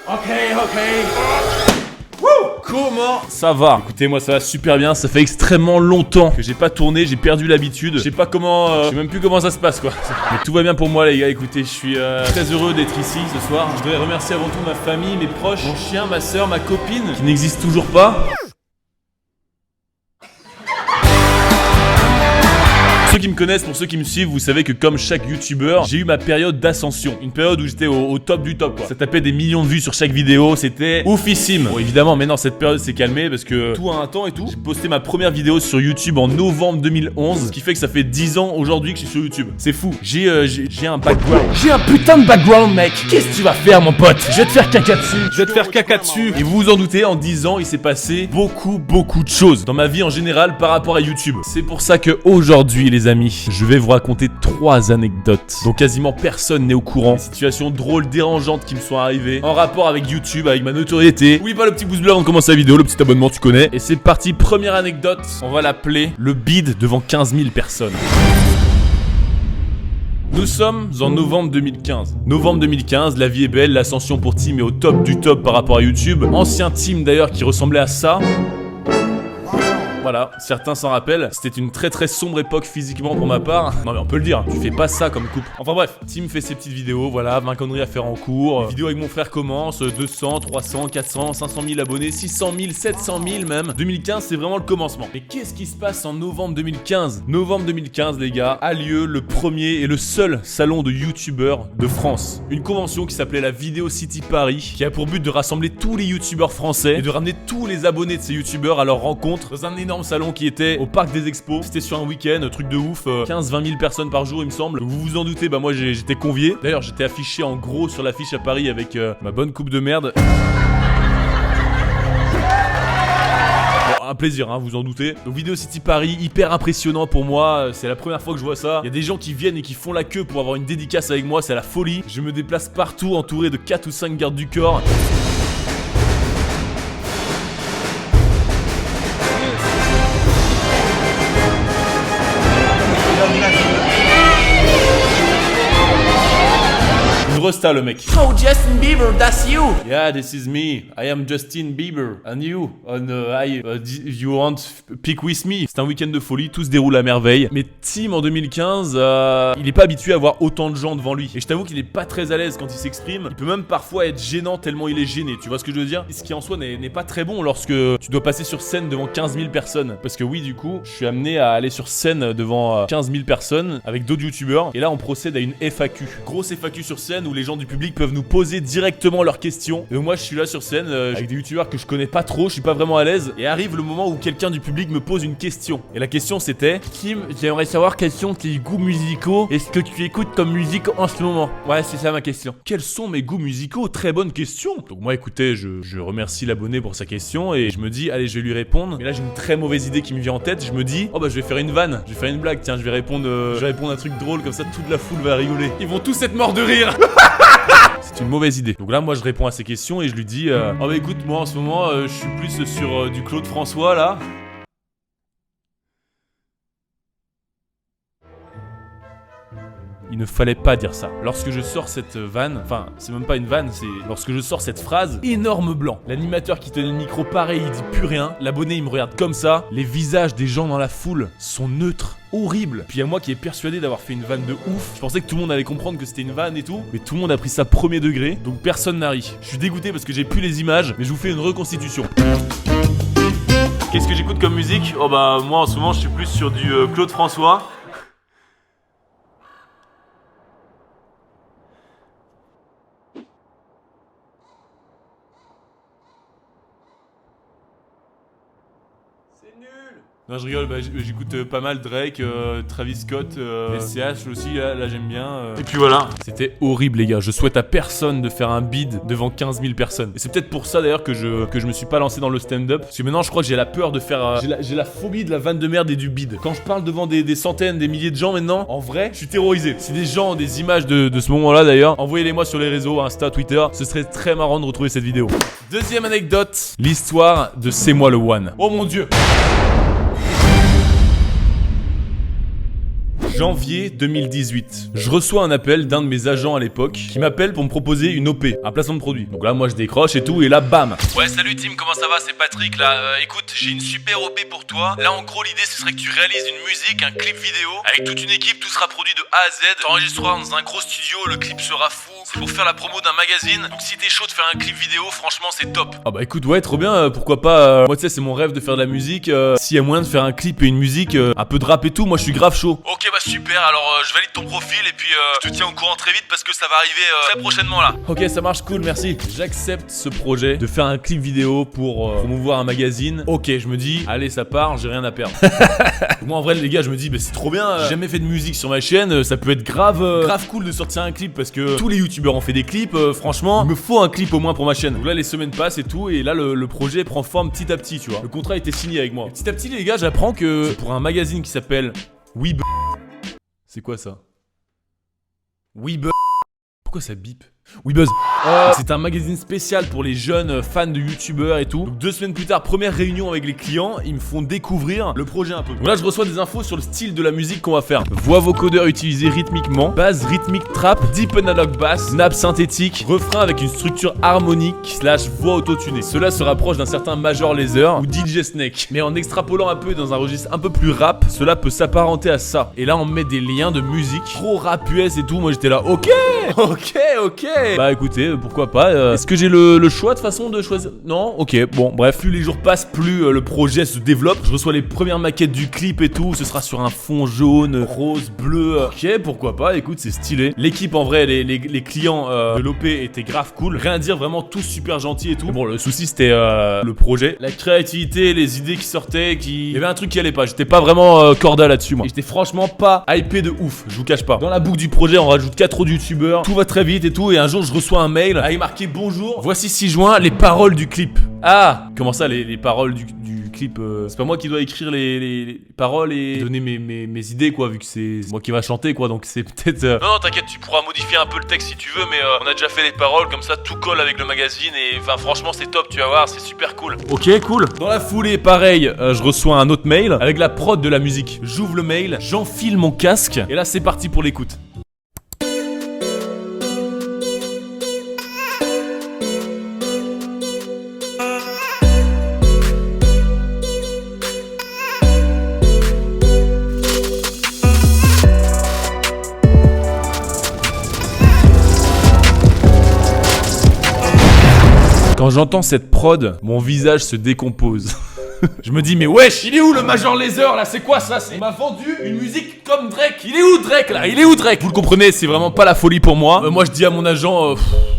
Ok. Comment ça va? Écoutez, moi ça va super bien, ça fait extrêmement longtemps que j'ai pas tourné, j'ai perdu l'habitude. Je sais pas comment, je sais même plus comment ça se passe quoi. Mais tout va bien pour moi les gars, écoutez, je suis très heureux d'être ici ce soir. Je voudrais remercier avant tout ma famille, mes proches, mon chien, ma soeur, ma copine, qui n'existe toujours pas. Pour ceux qui me connaissent, pour ceux qui me suivent, vous savez que comme chaque youtubeur, j'ai eu ma période d'ascension. Une période où j'étais au top du top quoi. Ça tapait des millions de vues sur chaque vidéo, c'était oufissime. Bon évidemment maintenant cette période s'est calmée parce que tout a un temps et tout. J'ai posté ma première vidéo sur YouTube en novembre 2011, ce qui fait que ça fait 10 ans aujourd'hui que je suis sur YouTube. C'est fou. J'ai un background. J'ai un putain de background mec. Qu'est-ce que tu vas faire mon pote? Je vais te faire caca dessus. Je vais te faire caca dessus. Et vous vous en doutez, en 10 ans il s'est passé beaucoup de choses dans ma vie en général par rapport à YouTube. C'est pour ça que aujourd'hui les amis, je vais vous raconter 3 anecdotes dont quasiment personne n'est au courant. Des situations drôles, dérangeantes qui me sont arrivées en rapport avec YouTube, avec ma notoriété. N'oublie pas le petit pouce bleu avant de commencer la vidéo, le petit abonnement tu connais. Et c'est parti, première anecdote, on va l'appeler le bid devant 15 000 personnes. Nous sommes en novembre 2015. Novembre 2015, la vie est belle, l'ascension pour Tim est au top du top par rapport à YouTube. Ancien Tim d'ailleurs qui ressemblait à ça. Voilà, certains s'en rappellent, c'était une très sombre époque physiquement pour ma part. Non mais on peut le dire, tu fais pas ça comme couple. Enfin bref, Tim fait ses petites vidéos, voilà, 20 conneries à faire en cours. Vidéo avec mon frère commence, 200, 300, 400, 500 000 abonnés, 600 000, 700 000 même. 2015 c'est vraiment le commencement. Mais qu'est-ce qui se passe en novembre 2015? Novembre 2015 les gars, a lieu le premier et le seul salon de youtubeurs de France. Une convention qui s'appelait la Video City Paris, qui a pour but de rassembler tous les youtubeurs français et de ramener tous les abonnés de ces youtubeurs à leur rencontre dans un énorme salon qui était au parc des expos. C'était sur un week-end, truc de ouf, 15-20 000 personnes par jour il me semble. Vous vous en doutez, bah moi j'étais convié. D'ailleurs j'étais affiché en gros sur l'affiche à Paris avec ma bonne coupe de merde. Bon, un plaisir, hein, vous en doutez. Donc Video City Paris, hyper impressionnant pour moi, c'est la première fois que je vois ça. Il y a des gens qui viennent et qui font la queue pour avoir une dédicace avec moi, c'est la folie. Je me déplace partout entouré de 4 ou 5 gardes du corps. Rosta le mec. Oh Justin Bieber, that's you. Yeah, this is me. I am Justin Bieber. And you? You want pick with me? C'est un week-end de folie, tout se déroule à merveille. Mais Tim en 2015, il est pas habitué à avoir autant de gens devant lui. Et je t'avoue qu'il est pas très à l'aise quand il s'exprime. Il peut même parfois être gênant tellement il est gêné. Tu vois ce que je veux dire? Ce qui en soi n'est pas très bon lorsque tu dois passer sur scène devant 15 000 personnes. Parce que oui, du coup, je suis amené à aller sur scène devant 15 000 personnes avec d'autres youtubeurs. Et là, on procède à une FAQ. Grosse FAQ sur scène où les gens du public peuvent nous poser directement leurs questions. Et moi je suis là sur scène avec des youtubeurs que je connais pas trop, je suis pas vraiment à l'aise. Et arrive le moment où quelqu'un du public me pose une question. Et la question c'était: Tim, j'aimerais savoir quels sont tes goûts musicaux et ce que tu écoutes comme musique en ce moment. Ouais, c'est ça ma question. Quels sont mes goûts musicaux? Très bonne question. Donc moi écoutez, je remercie l'abonné pour sa question et je me dis allez, je vais lui répondre. Mais là j'ai une très mauvaise idée qui me vient en tête. Je me dis oh bah je vais faire une vanne, je vais faire une blague. Tiens, je vais répondre un truc drôle comme ça toute la foule va rigoler. Ils vont tous être morts de rire. C'est une mauvaise idée. Donc là moi je réponds à ces questions et je lui dis oh bah écoute, moi en ce moment je suis plus sur du Claude François là. Il ne fallait pas dire ça. Lorsque je sors cette vanne, enfin c'est même pas une vanne, c'est lorsque je sors cette phrase, énorme blanc. L'animateur qui tenait le micro pareil, il dit plus rien. L'abonné il me regarde comme ça. Les visages des gens dans la foule sont neutres. Horrible. Puis il y a moi qui est persuadé d'avoir fait une vanne de ouf. Je pensais que tout le monde allait comprendre que c'était une vanne et tout, mais tout le monde a pris ça premier degré, donc personne n'a ri. Je suis dégoûté parce que j'ai plus les images, mais je vous fais une reconstitution. Qu'est-ce que j'écoute comme musique? Oh bah moi en ce moment je suis plus sur du Claude François. Non je rigole, bah, j'écoute pas mal Drake, Travis Scott, SCH aussi, là j'aime bien. Et puis voilà. C'était horrible les gars, je souhaite à personne de faire un bid devant 15 000 personnes. Et c'est peut-être pour ça d'ailleurs que je me suis pas lancé dans le stand-up. Parce que maintenant je crois que j'ai la peur de faire... j'ai la phobie de la vanne de merde et du bid. Quand je parle devant des centaines, des milliers de gens maintenant, en vrai, je suis terrorisé. Si des gens ont des images de ce moment-là d'ailleurs, envoyez-les moi sur les réseaux, Insta, Twitter, ce serait très marrant de retrouver cette vidéo. Deuxième anecdote, l'histoire de C'est moi le one. Oh mon dieu! Janvier 2018. Je reçois un appel d'un de mes agents à l'époque qui m'appelle pour me proposer une OP, un placement de produit. Donc là, moi je décroche et tout, et là, bam. Ouais, salut Tim, comment ça va? C'est Patrick là. Écoute, j'ai une super OP pour toi. Là, en gros, l'idée ce serait que tu réalises une musique, un clip vidéo. Avec toute une équipe, tout sera produit de A à Z. T'enregistreras dans un gros studio, le clip sera fou. C'est pour faire la promo d'un magazine. Donc si t'es chaud de faire un clip vidéo, franchement, c'est top. Ah bah écoute, ouais, trop bien, pourquoi pas. Moi, tu sais, c'est mon rêve de faire de la musique. S'il y a moyen de faire un clip et une musique, un peu de rap et tout, moi je suis grave chaud. Ok, bah super. Alors, je valide ton profil et puis je te tiens au courant très vite parce que ça va arriver très prochainement là. Ok, ça marche, cool, merci. J'accepte ce projet de faire un clip vidéo pour promouvoir un magazine. Ok, je me dis, allez, ça part, j'ai rien à perdre. Moi, en vrai, les gars, je me dis, bah, c'est trop bien. J'ai jamais fait de musique sur ma chaîne, ça peut être grave cool de sortir un clip parce que tous les youtubeurs ont fait des clips. Franchement, il me faut un clip au moins pour ma chaîne. Donc là, les semaines passent et tout, et là, le projet prend forme petit à petit, tu vois. Le contrat a été signé avec moi. Et petit à petit, les gars, j'apprends que pour un magazine qui s'appelle Weeb. C'est quoi ça? Weeb. Pourquoi ça bip? Weebuzz. C'est un magazine spécial pour les jeunes fans de youtubeurs et tout. Donc 2 semaines plus tard, première réunion avec les clients, ils me font découvrir le projet un peu. Donc là, je reçois des infos sur le style de la musique qu'on va faire. Voix vocodeur utilisée rythmiquement, base rythmique trap, deep analog bass, nappe synthétique, refrain avec une structure harmonique / voix autotunée. Cela se rapproche d'un certain Major Lazer ou DJ Snake. Mais en extrapolant un peu dans un registre un peu plus rap, cela peut s'apparenter à ça. Et là, on met des liens de musique, trop rap US et tout. Moi, j'étais là, ok. Bah écoutez, pourquoi pas. Est-ce que j'ai le choix de façon de choisir? Non. Ok, bon, bref. Plus les jours passent, plus le projet se développe. Je reçois les premières maquettes du clip et tout. Ce sera sur un fond jaune, rose, bleu. Ok, pourquoi pas. Écoute, c'est stylé. L'équipe, en vrai, les clients de l'OP étaient grave cool. Rien à dire, vraiment tous super gentils et tout. Mais bon, le souci c'était le projet, la créativité, les idées qui sortaient, il y avait un truc qui allait pas. J'étais pas vraiment corda là-dessus, moi. Et j'étais franchement pas hypé de ouf. Je vous cache pas. Dans la boucle du projet, on rajoute 4 autres youtubeurs. Tout va très vite et tout. Et un jour, je reçois un mail avec marqué bonjour. Voici 6 juin les paroles du clip. Ah, comment ça, les paroles du clip? C'est pas moi qui dois écrire les paroles et donner mes idées, quoi, vu que c'est moi qui va chanter, quoi. Donc c'est peut-être. Non, t'inquiète, tu pourras modifier un peu le texte si tu veux, mais on a déjà fait les paroles, comme ça tout colle avec le magazine et enfin franchement c'est top, tu vas voir, c'est super cool. Ok, cool. Dans la foulée, pareil, je reçois un autre mail avec la prod de la musique. J'ouvre le mail, j'enfile mon casque et là c'est parti pour l'écoute. Quand j'entends cette prod, mon visage se décompose. Je me dis, mais wesh, il est où le Major Lazer là? C'est quoi ça? On m'a vendu une musique comme Drake. Il est où Drake là? Il est où Drake? Vous le comprenez, c'est vraiment pas la folie pour moi. Moi je dis à mon agent,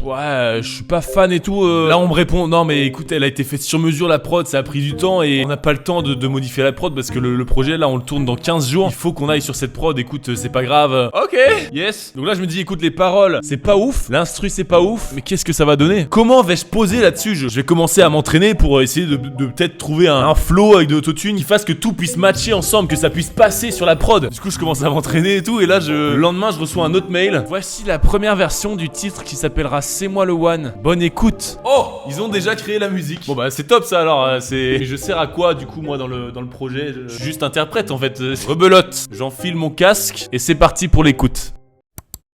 ouais, je suis pas fan et tout. Là on me répond, non mais écoute, elle a été faite sur mesure la prod, ça a pris du temps et on n'a pas le temps de modifier la prod parce que le projet là on le tourne dans 15 jours. Il faut qu'on aille sur cette prod, écoute, c'est pas grave. Ok, yes. Donc là je me dis, écoute, les paroles, c'est pas ouf, l'instru c'est pas ouf, mais qu'est-ce que ça va donner? Comment vais-je poser là-dessus? Je vais commencer à m'entraîner pour essayer de peut-être trouver un flow avec de l'autotune qui fasse que tout puisse matcher ensemble, que ça puisse passer sur la prod. Du coup je commence à m'entraîner et tout, et là le lendemain je reçois un autre mail. Voici la première version du titre qui s'appellera C'est moi le one. Bonne écoute. Oh, ils ont déjà créé la musique. Bon bah c'est top ça alors. Mais je sers à quoi du coup moi dans le projet? Je suis juste interprète en fait. Rebelote. J'enfile mon casque et c'est parti pour l'écoute.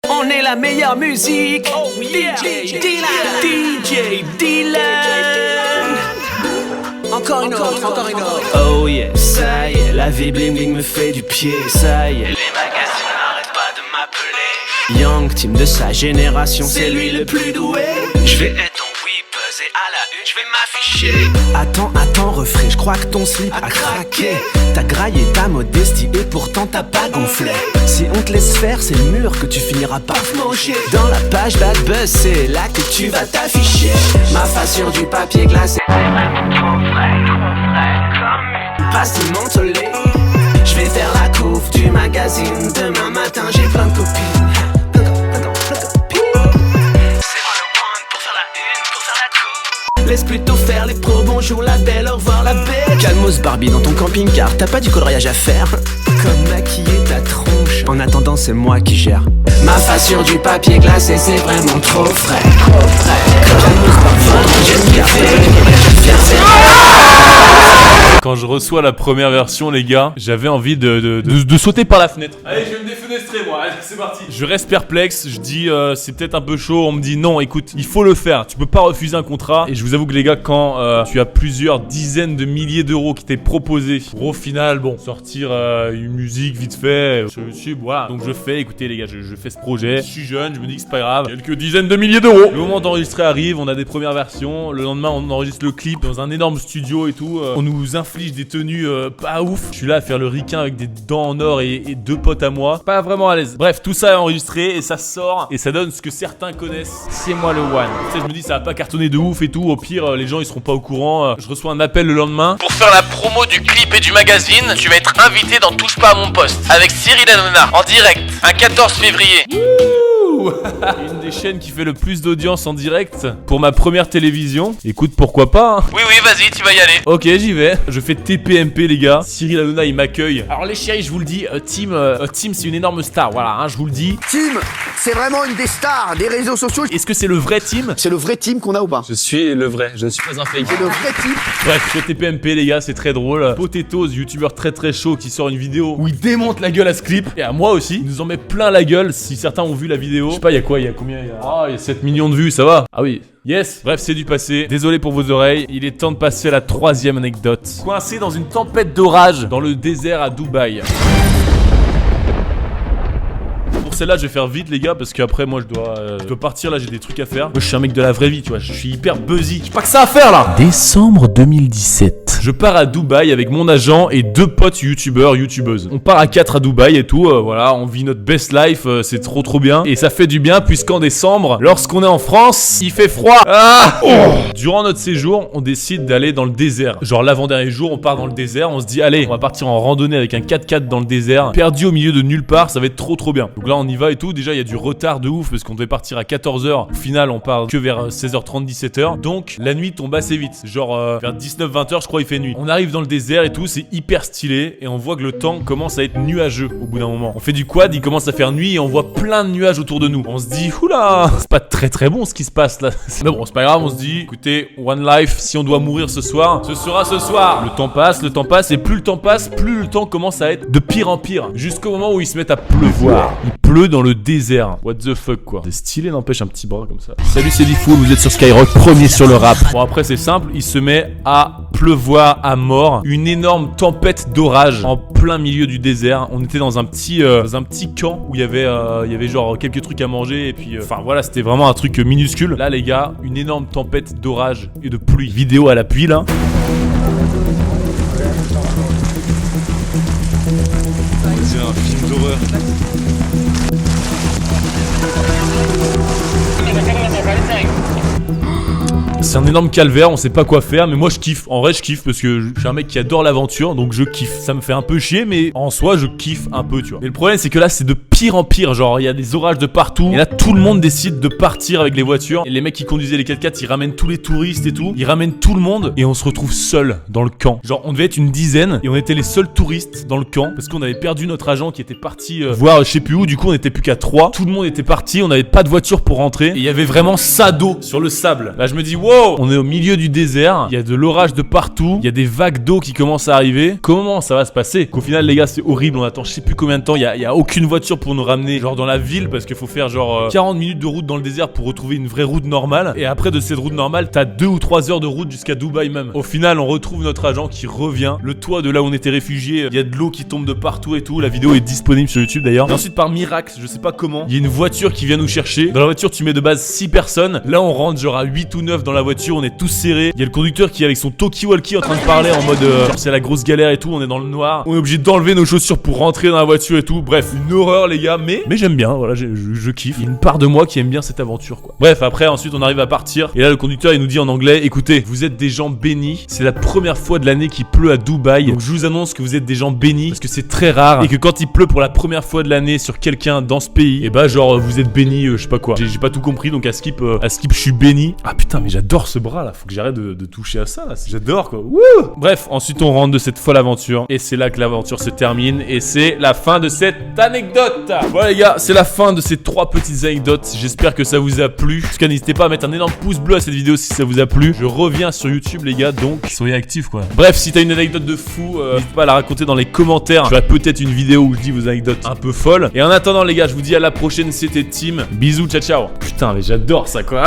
On est la meilleure musique. Oh yeah. DJ Dylan. Encore une autre. Oh yeah, ça y est, la vie bling bling me fait du pied, ça y est. Les magazines n'arrêtent pas de m'appeler. Young Tim de sa génération, c'est lui le plus doué. Je vais être ton Weebuzz et à la une, je vais m'afficher. Attends, refrais, je crois que ton slip a craqué. T'as graillé ta modestie et pourtant t'as pas gonflé. Si on te laisse faire, c'est le mur que tu finiras par manger. Dans la page Bad Buzz, c'est là que tu vas t'afficher. Ma face sur du papier glacé, c'est vraiment trop frais, comme pastille mentholée. Je vais faire la couve du magazine. Demain matin, j'ai plein de copines. Laisse plutôt faire les pros, bonjour la belle, au revoir la belle. Calmos Barbie dans ton camping-car, t'as pas du coloriage à faire. Comme maquiller ta tronche, en attendant c'est moi qui gère. Ma face sur du papier glacé, c'est vraiment trop frais. Calmos Barbie dans ton camping-car, t'as pas du coloriage à faire. Quand je reçois la première version, les gars, j'avais envie de sauter par la fenêtre. Allez, je vais me défenestrer, moi. Allez, c'est parti. Je reste perplexe. Je dis, c'est peut-être un peu chaud. On me dit, non, écoute, il faut le faire. Tu peux pas refuser un contrat. Et je vous avoue que les gars, quand tu as plusieurs dizaines de milliers d'euros qui t'est proposé pour au final, bon, sortir une musique vite fait sur YouTube, voilà. Donc je fais, écoutez les gars, je fais ce projet. Je suis jeune, je me dis que c'est pas grave. Quelques dizaines de milliers d'euros. Le moment d'enregistrer arrive, on a des premières versions. Le lendemain, on enregistre le clip dans un énorme studio et tout. On nous inflige des tenues pas ouf. Je suis là à faire le ricain avec des dents en or et deux potes à moi. Pas vraiment à l'aise. Bref, tout ça est enregistré et ça sort et ça donne ce que certains connaissent. C'est moi le one. Tu sais, je me dis ça va pas cartonner de ouf et tout. Au pire, les gens ils seront pas au courant. Je reçois un appel le lendemain. Pour faire la promo du clip et du magazine, tu vas être invité dans Touche pas à mon poste avec Cyril Hanouna en direct un 14 février. Une des chaînes qui fait le plus d'audience en direct pour ma première télévision. Écoute, pourquoi pas hein. Oui, vas-y, tu vas y aller. Ok, j'y vais. Je fais TPMP, les gars. Cyril Hanouna, il m'accueille. Alors, les chéris, je vous le dis, Tim, c'est une énorme star. Voilà, hein, je vous le dis. Tim, c'est vraiment une des stars des réseaux sociaux. Est-ce que c'est le vrai Tim? C'est le vrai Tim qu'on a ou pas? Je suis le vrai, je ne suis pas un fake. C'est le vrai Tim. Bref, je fais TPMP, les gars, c'est très drôle. Potatoes, youtubeur très très chaud qui sort une vidéo où il démonte la gueule à ce clip. Et à moi aussi. Il nous en met plein la gueule si certains ont vu la vidéo. Je sais pas, il y a quoi? Il y a combien? Il y a 7 millions de vues, ça va? Ah oui. Yes. Bref, c'est du passé. Désolé pour vos oreilles. Il est temps de passer à la troisième anecdote. Coincé dans une tempête d'orage dans le désert à Dubaï. Pour celle-là, je vais faire vite, les gars, parce qu'après, moi, je dois partir. Là, j'ai des trucs à faire. Moi, je suis un mec de la vraie vie, tu vois. Je suis hyper buzzy. J'ai pas que ça à faire, là. Décembre 2017. Je pars à Dubaï avec mon agent et deux potes youtubeurs, youtubeuses. On part à 4 à Dubaï et tout. Voilà, on vit notre best life. C'est trop bien. Et ça fait du bien, puisqu'en décembre, lorsqu'on est en France, il fait froid. Durant notre séjour, on décide d'aller dans le désert. Genre, l'avant-dernier jour, on part dans le désert. On se dit, allez, on va partir en randonnée avec un 4x4 dans le désert. Perdu au milieu de nulle part, ça va être trop bien. Donc là, on y va et tout. Déjà, il y a du retard de ouf parce qu'on devait partir à 14h. Au final, on part que vers 16h30, 17h. Donc, la nuit tombe assez vite. Genre, vers 19-20h, je crois, il fait nuit. On arrive dans le désert et tout. C'est hyper stylé. Et on voit que le temps commence à être nuageux au bout d'un moment. On fait du quad, il commence à faire nuit et on voit plein de nuages autour de nous. On se dit, oula, c'est pas très bon ce qui se passe là. Mais bon, c'est pas grave. On se dit, écoutez, one life, si on doit mourir ce soir, ce sera ce soir. Le temps passe et plus le temps passe, plus le temps commence à être de pire en pire. Jusqu'au moment où il se met à pleuvoir. Il pleut dans le désert. What the fuck, quoi. C'est stylé, n'empêche, un petit bras comme ça. Salut, c'est Diffoul, vous êtes sur Skyrock, premier sur le rap. Bon, après, c'est simple, il se met à pleuvoir à mort. Une énorme tempête d'orage en plein milieu du désert. On était dans un petit camp où il y avait genre quelques trucs à manger et puis enfin voilà, c'était vraiment un truc minuscule. Là, les gars, une énorme tempête d'orage et de pluie. Vidéo à l'appui, là. C'est un film d'horreur. C'est un énorme calvaire, on sait pas quoi faire, mais moi je kiffe. En vrai, je kiffe parce que je suis un mec qui adore l'aventure, donc je kiffe. Ça me fait un peu chier, mais en soi, je kiffe un peu, tu vois. Mais le problème, c'est que là, c'est de pire en pire. Genre, il y a des orages de partout. Et là, tout le monde décide de partir avec les voitures. Et les mecs qui conduisaient les 4x4, ils ramènent tous les touristes et tout. Ils ramènent tout le monde et on se retrouve seul dans le camp. Genre, on devait être une dizaine et on était les seuls touristes dans le camp parce qu'on avait perdu notre agent qui était parti voir je sais plus où. Du coup, on était plus qu'à 3. Tout le monde était parti. On n'avait pas de voiture pour rentrer. Et il y avait vraiment ça d'eau sur le sable. Là, je me dis, wow, on est au milieu du désert. Il y a de l'orage de partout. Il y a des vagues d'eau qui commencent à arriver. Comment ça va se passer? Qu'au final, les gars, c'est horrible. On attend je sais plus combien de temps. Il y a aucune voiture pour nous ramener genre dans la ville parce qu'il faut faire genre 40 minutes de route dans le désert pour retrouver une vraie route normale. Et après de cette route normale, t'as 2 ou 3 heures de route jusqu'à Dubaï même. Au final, on retrouve notre agent qui revient. Le toit de là où on était réfugiés, il y a de l'eau qui tombe de partout et tout. La vidéo est disponible sur YouTube d'ailleurs. Et ensuite, par miracle, je sais pas comment, il y a une voiture qui vient nous chercher. Dans la voiture, tu mets de base 6 personnes. Là, on rentre genre à 8 ou 9 dans la voiture. On est tous serrés. Il y a le conducteur qui est avec son talkie-walkie en train de parler en mode genre c'est la grosse galère et tout. On est dans le noir. On est obligé d'enlever nos chaussures pour rentrer dans la voiture et tout. Bref, une horreur, les gars. Mais j'aime bien. Voilà, je kiffe. Il y a une part de moi qui aime bien cette aventure, quoi. Bref, après, ensuite, on arrive à partir. Et là, le conducteur, il nous dit en anglais, écoutez, vous êtes des gens bénis. C'est la première fois de l'année qu'il pleut à Dubaï. Donc, je vous annonce que vous êtes des gens bénis parce que c'est très rare et que quand il pleut pour la première fois de l'année sur quelqu'un dans ce pays, et bah, genre, vous êtes bénis, je sais pas quoi. J'ai pas tout compris. Donc, à skip, je suis béni. Ah putain, mais j'adore ce bras là. Faut que j'arrête de toucher à ça là. J'adore, quoi. Wouh! Bref, ensuite, on rentre de cette folle aventure. Et c'est là que l'aventure se termine. Et c'est la fin de cette anecdote. bâtard. Voilà les gars, c'est la fin de ces 3 petites anecdotes. J'espère que ça vous a plu. En tout cas, n'hésitez pas à mettre un énorme pouce bleu à cette vidéo si ça vous a plu. Je reviens sur YouTube les gars, donc soyez actifs quoi. Bref, si t'as une anecdote de fou, n'hésite pas à la raconter dans les commentaires. Je ferai peut-être une vidéo où je dis vos anecdotes un peu folles. Et en attendant les gars, je vous dis à la prochaine. C'était Tim. Bisous, ciao ciao. Putain, mais j'adore ça quoi.